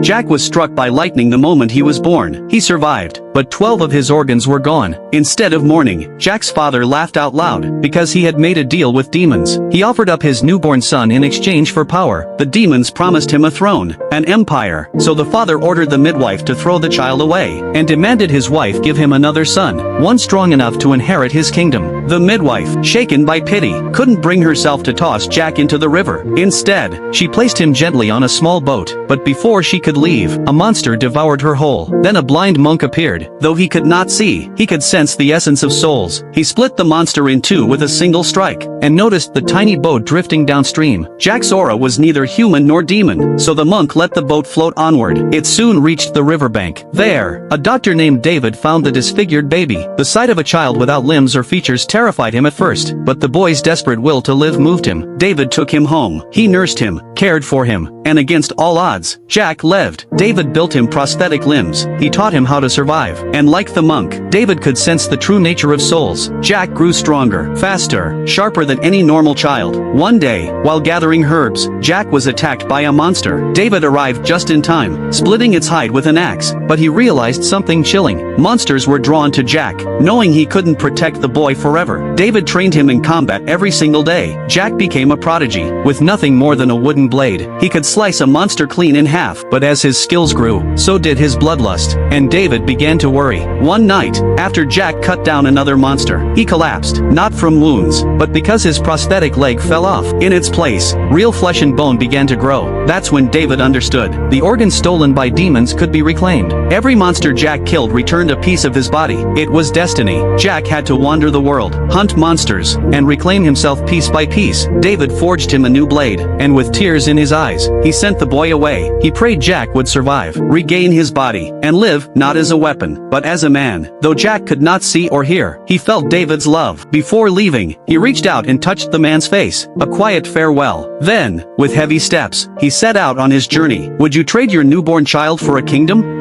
Jack was struck by lightning the moment he was born. He survived, but 12 of his organs were gone. Instead of mourning, Jack's father laughed out loud, because he had made a deal with demons. He offered up his newborn son in exchange for power. The demons promised him a throne, an empire, so the father ordered the midwife to throw the child away, and demanded his wife give him another son, one strong enough to inherit his kingdom. The midwife, shaken by pity, couldn't bring herself to toss Jack into the river. Instead, she placed him gently on a small boat, but before she could leave, a monster devoured her whole. Then a blind monk appeared. Though he could not see, he could sense the essence of souls. He split the monster in two with a single strike, and noticed the tiny boat drifting downstream. Jack's aura was neither human nor demon, so the monk let the boat float onward. It soon reached the riverbank. There, a doctor named David found the disfigured baby. The sight of a child without limbs or features terrified him at first, but the boy's desperate will to live moved him. David took him home. He nursed him, cared for him, and against all odds, Jack lived. David built him prosthetic limbs. He taught him how to survive. And like the monk, David could sense the true nature of souls. Jack grew stronger, faster, sharper than any normal child. One day, while gathering herbs, Jack was attacked by a monster. David arrived just in time, splitting its hide with an axe, but he realized something chilling. Monsters were drawn to Jack, knowing he couldn't protect the boy forever. David trained him in combat every single day. Jack became a prodigy. With nothing more than a wooden blade, he could slice a monster clean in half, but as his skills grew, so did his bloodlust, and David began to worry. One night, after Jack cut down another monster, he collapsed, not from wounds, but because his prosthetic leg fell off. In its place, real flesh and bone began to grow. That's when David understood. The organs stolen by demons could be reclaimed. Every monster Jack killed returned a piece of his body. It was destiny. Jack had to wander the world, hunt monsters, and reclaim himself piece by piece. David forged him a new blade, and with tears in his eyes, he sent the boy away. He prayed Jack would survive, regain his body, and live, not as a weapon, but as a man. Though Jack could not see or hear, he felt David's love. Before leaving, he reached out and touched the man's face, a quiet farewell. Then, with heavy steps, he set out on his journey. Would you trade your newborn child for a kingdom?